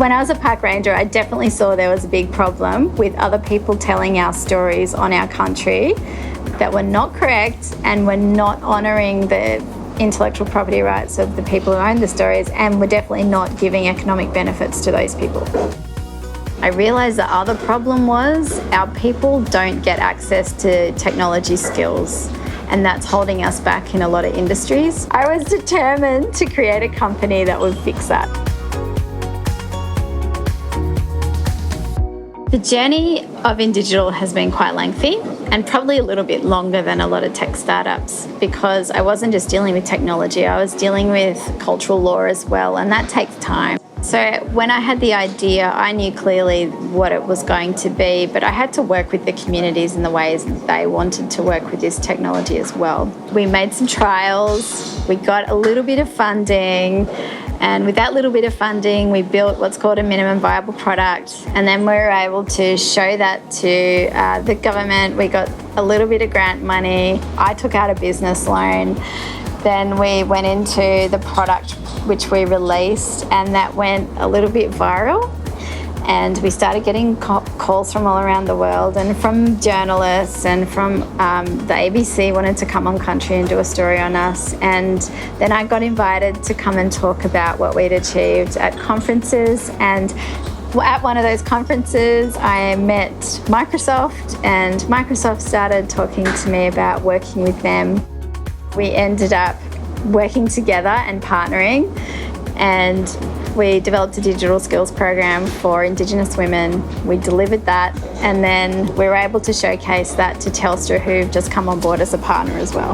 When I was a park ranger, I definitely saw there was a big problem with other people telling our stories on our country that were not correct and were not honouring the intellectual property rights of the people who own the stories, and were definitely not giving economic benefits to those people. I realised the other problem was our people don't get access to technology skills, and that's holding us back in a lot of industries. I was determined to create a company that would fix that. The journey of Indigital has been quite lengthy and probably a little bit longer than a lot of tech startups, because I wasn't just dealing with technology, I was dealing with cultural law as well, and that takes time. So when I had the idea, I knew clearly what it was going to be, but I had to work with the communities in the ways that they wanted to work with this technology as well. We made some trials, we got a little bit of funding, and with that little bit of funding, we built what's called a minimum viable product. And then we were able to show that to the government. We got a little bit of grant money. I took out a business loan. Then we went into the product which we released, and that went a little bit viral. And we started getting calls from all around the world, and from journalists, and from the ABC wanted to come on country and do a story on us. And then I got invited to come and talk about what we'd achieved at conferences. And at one of those conferences, I met Microsoft, and Microsoft started talking to me about working with them. We ended up working together and partnering, and we developed a digital skills program for Indigenous women. We delivered that, and then we were able to showcase that to Telstra, who've just come on board as a partner as well.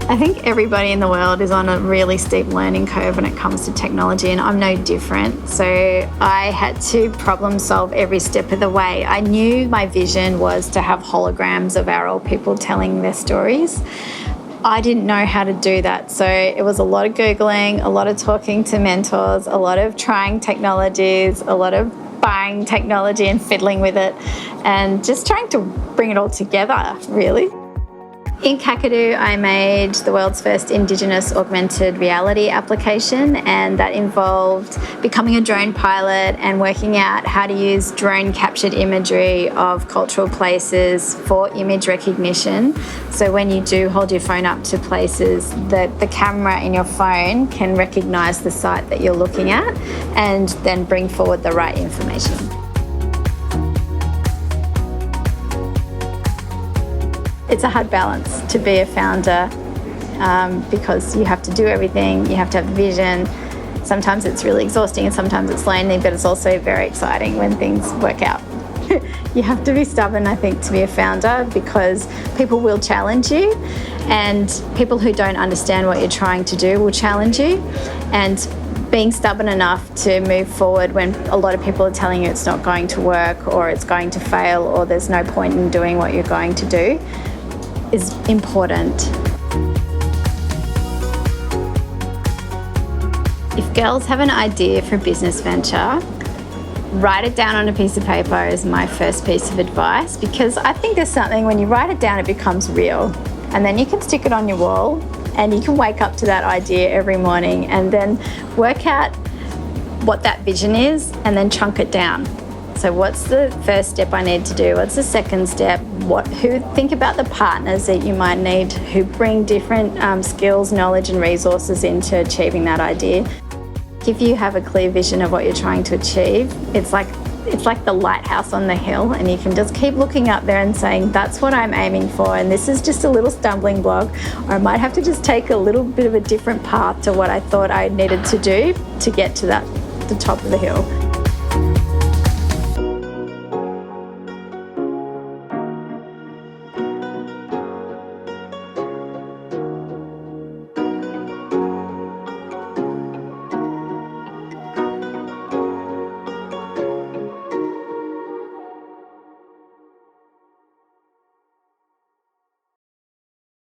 I think everybody in the world is on a really steep learning curve when it comes to technology, and I'm no different. So I had to problem solve every step of the way. I knew my vision was to have holograms of our old people telling their stories. I didn't know how to do that. So it was a lot of Googling, a lot of talking to mentors, a lot of trying technologies, a lot of buying technology and fiddling with it, and just trying to bring it all together, really. In Kakadu, I made the world's first Indigenous augmented reality application, and that involved becoming a drone pilot and working out how to use drone captured imagery of cultural places for image recognition. So when you do hold your phone up to places, the camera in your phone can recognise the site that you're looking at and then bring forward the right information. It's a hard balance to be a founder because you have to do everything, you have to have the vision. Sometimes it's really exhausting and sometimes it's lonely, but it's also very exciting when things work out. You have to be stubborn, I think, to be a founder, because people will challenge you, and people who don't understand what you're trying to do will challenge you. And being stubborn enough to move forward when a lot of people are telling you it's not going to work, or it's going to fail, or there's no point in doing what you're going to do, is important. If girls have an idea for a business venture, write it down on a piece of paper is my first piece of advice, because I think there's something, when you write it down, it becomes real. And then you can stick it on your wall, and you can wake up to that idea every morning and then work out what that vision is and then chunk it down. So what's the first step I need to do? What's the second step? Think about the partners that you might need who bring different skills, knowledge and resources into achieving that idea. If you have a clear vision of what you're trying to achieve, it's like the lighthouse on the hill, and you can just keep looking up there and saying, that's what I'm aiming for, and this is just a little stumbling block, or I might have to just take a little bit of a different path to what I thought I needed to do to get to the top of the hill.